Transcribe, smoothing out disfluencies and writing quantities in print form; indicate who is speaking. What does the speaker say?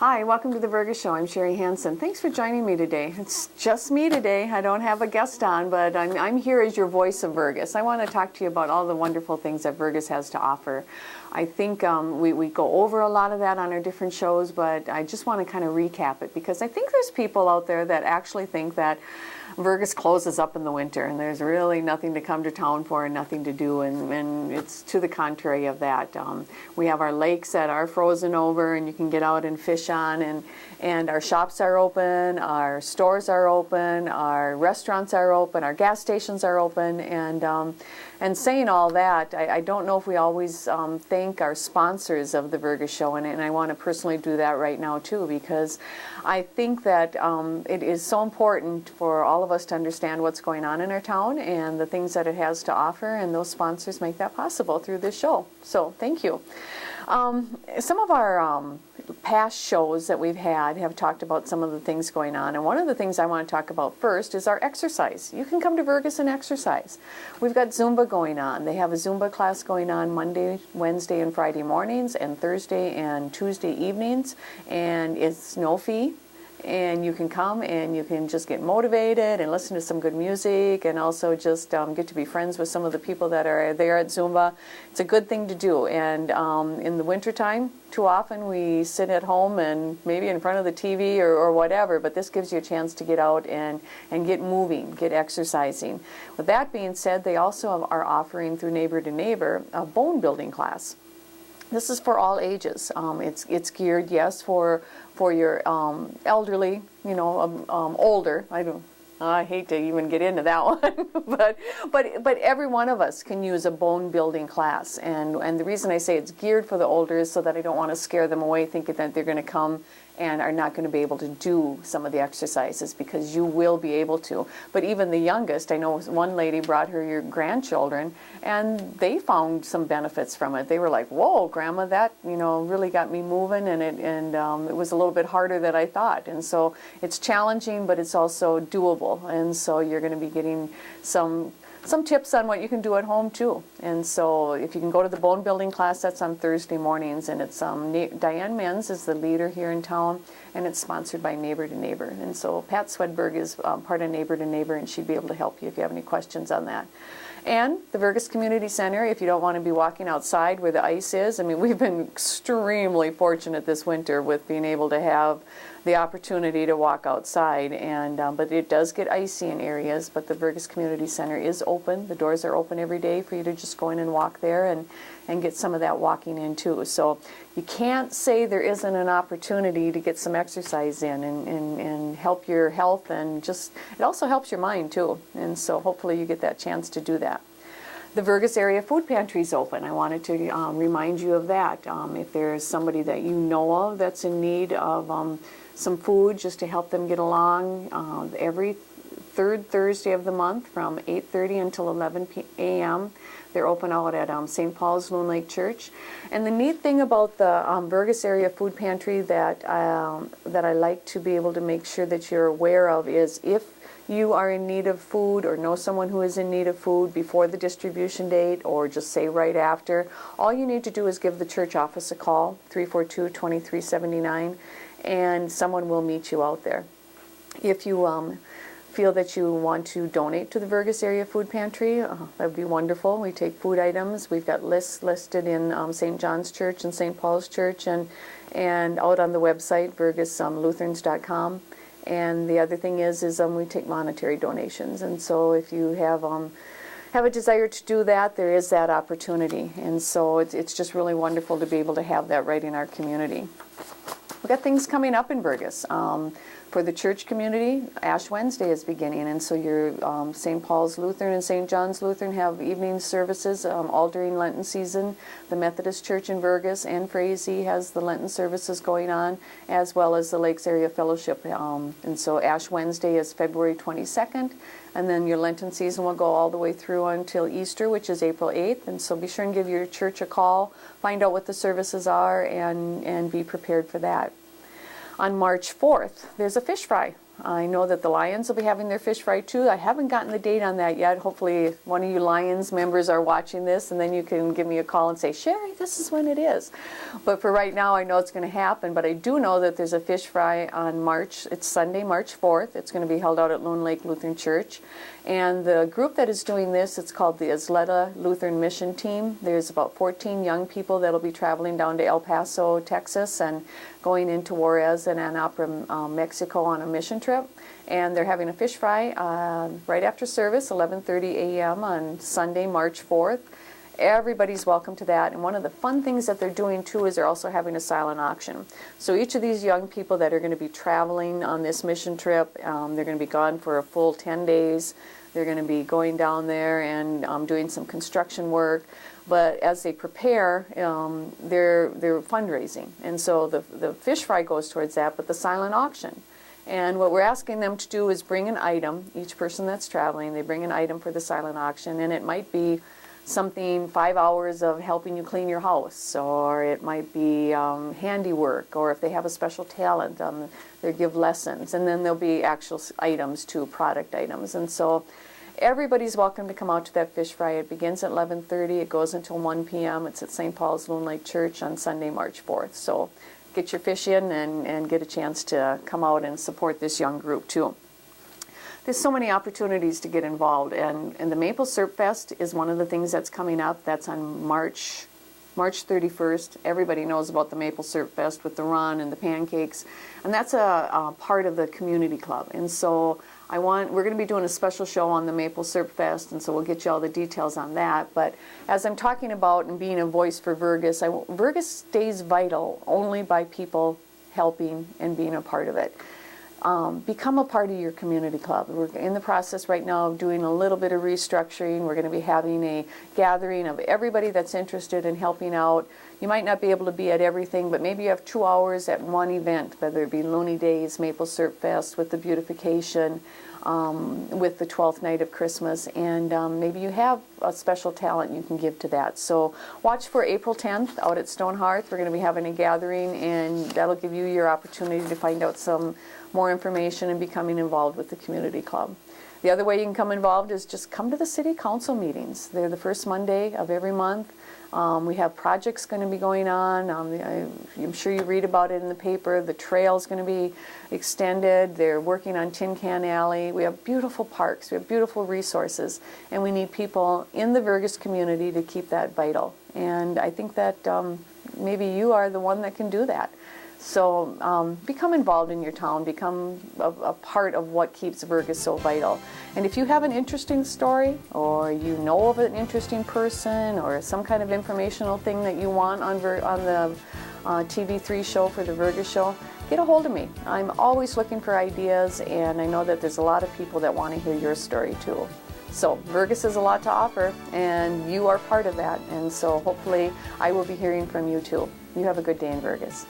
Speaker 1: Hi, welcome to the Vergas Show. I'm Sherri Hanson. Thanks for joining me today. It's just me today. I don't have a guest on, but I'm here as your voice of Vergas. I want to talk to you about all the wonderful things that Vergas has to offer. I think we go over a lot of that on our different shows, but I just want to kind of recap it because I think there's people out there that actually think that Vergas closes up in the winter and there's really nothing to come to town for and nothing to do, and it's to the contrary of that. We have our lakes that are frozen over and you can get out and fish on, and our shops are open, our stores are open, our restaurants are open, our gas stations are open, and saying all that, I don't know if we always thank our sponsors of the Vergas Show, and I want to personally do that right now too, because I think that it is so important for all of us to understand what's going on in our town and the things that it has to offer, and those sponsors make that possible through this show. So thank you. Some of our past shows that we've had have talked about some of the things going on, and one of the things I want to talk about first is our exercise. You can come to Vergas and exercise. We've got Zumba going on. They have a Zumba class going on Monday, Wednesday, and Friday mornings, and Thursday and Tuesday evenings, and it's no fee. And you can come and you can just get motivated and listen to some good music, and also just get to be friends with some of the people that are there at Zumba. It's a good thing to do. And in the wintertime, too often we sit at home and maybe in front of the TV or whatever, but this gives you a chance to get out and get moving, get exercising. With that being said, they also are offering through Neighbor to Neighbor a bone building class. This is for all ages. It's geared, yes, for your elderly, you know, older. I hate to even get into that one, but every one of us can use a bone building class, and the reason I say it's geared for the older is so that I don't want to scare them away thinking that they're going to come and are not going to be able to do some of the exercises, because you will be able to. But even the youngest, I know one lady brought her grandchildren, and they found some benefits from it. They were like, "Whoa, Grandma, that really got me moving," and it was a little bit harder than I thought. And so it's challenging, but it's also doable. And so you're going to be getting some tips on what you can do at home too. And so if you can go to the bone building class, that's on Thursday mornings, and it's Diane Menz is the leader here in town, and it's sponsored by Neighbor to Neighbor. And so Pat Swedberg is part of Neighbor to Neighbor, and she'd be able to help you if you have any questions on that. And the Vergas Community Center, if you don't want to be walking outside where the ice is. I mean, we've been extremely fortunate this winter with being able to have the opportunity to walk outside, and but it does get icy in areas, but the Vergas Community Center is open. The doors are open every day for you to just go in and walk there and get some of that walking in too. So you can't say there isn't an opportunity to get some exercise in and help your health, and just it also helps your mind too. And so hopefully you get that chance to do that. The Vergas Area Food Pantry is open. I wanted to remind you of that. If there's somebody that you know of that's in need of some food just to help them get along, every third Thursday of the month from 8:30 until 11 a.m. They're open out at St. Paul's Loon Lake Church. And the neat thing about the Vergas Area Food Pantry that I like to be able to make sure that you're aware of is, if you are in need of food or know someone who is in need of food before the distribution date, or just say right after, all you need to do is give the church office a call, 342-2379, and someone will meet you out there. If you feel that you want to donate to the Vergas Area Food Pantry, that would be wonderful. We take food items. We've got lists listed in St. John's Church and St. Paul's Church, and out on the website, vergaslutherans.com. And the other thing is we take monetary donations. And so if you have a desire to do that, there is that opportunity. And so it's just really wonderful to be able to have that right in our community. We've got things coming up in Vergas. For the church community, Ash Wednesday is beginning, and so your St. Paul's Lutheran and St. John's Lutheran have evening services all during Lenten season. The Methodist Church in Vergas and Frazee has the Lenten services going on, as well as the Lakes Area Fellowship. And so Ash Wednesday is February 22nd, and then your Lenten season will go all the way through until Easter, which is April 8th. And so be sure and give your church a call, find out what the services are, and be prepared for that. On March 4th, there's a fish fry I know that the Lions will be having their fish fry too. I haven't gotten the date on that yet. Hopefully one of you Lions members are watching this, and then you can give me a call and say, Sherri, this is when it is. But for right now, I know it's going to happen. But I do know that there's a fish fry on it's Sunday, March 4th. It's going to be held out at Loon Lake Lutheran Church. And the group that is doing this, it's called the Isleta Lutheran Mission Team. There's about 14 young people that will be traveling down to El Paso, Texas, and going into Juarez and Ann Arbor, Mexico on a mission trip. And they're having a fish fry right after service, 11:30 a.m. on Sunday, March 4th. Everybody's welcome to that. And one of the fun things that they're doing too is they're also having a silent auction. So each of these young people that are going to be traveling on this mission trip, they're going to be gone for a full 10 days. They're going to be going down there and doing some construction work. But as they prepare, they're fundraising. And so the fish fry goes towards that, but the silent auction. And what we're asking them to do is bring an item. Each person that's traveling, they bring an item for the silent auction. And it might be something 5 hours of helping you clean your house, or it might be handiwork, or if they have a special talent, they give lessons. And then there'll be actual items too, product items. And so everybody's welcome to come out to that fish fry. It begins at 11:30. It goes until 1 p.m. It's at St. Paul's Loon Lake Church on Sunday, March 4th. So get your fish in and get a chance to come out and support this young group too. There's so many opportunities to get involved, and the Maple Syrup Fest is one of the things that's coming up. That's on March 31st. Everybody knows about the Maple Syrup Fest with the run and the pancakes, and that's a part of the community club. And so we're going to be doing a special show on the Maple Syrup Fest, and so we'll get you all the details on that. But as I'm talking about and being a voice for Vergas, Vergas stays vital only by people helping and being a part of it. Become a part of your community club. We're in the process right now of doing a little bit of restructuring. We're going to be having a gathering of everybody that's interested in helping out. You might not be able to be at everything, but maybe you have 2 hours at one event, whether it be Looney Days, Maple Syrup Fest, with the beautification, with the 12th night of Christmas, and maybe you have a special talent you can give to that. So watch for April 10th out at Stone Hearth. We're going to be having a gathering, and that'll give you your opportunity to find out some more information and becoming involved with the community club. The other way you can come involved is just come to the city council meetings. They're the first Monday of every month. We have projects going to be going on. I'm sure you read about it in the paper. The trail's going to be extended. They're working on Tin Can Alley. We have beautiful parks. We have beautiful resources. And we need people in the Vergas community to keep that vital. And I think that maybe you are the one that can do that. So become involved in your town, become a part of what keeps Vergas so vital. And if you have an interesting story, or you know of an interesting person, or some kind of informational thing that you want on the TV3 show for the Vergas Show, get a hold of me. I'm always looking for ideas, and I know that there's a lot of people that want to hear your story too. So Vergas has a lot to offer, and you are part of that. And so hopefully I will be hearing from you too. You have a good day in Vergas.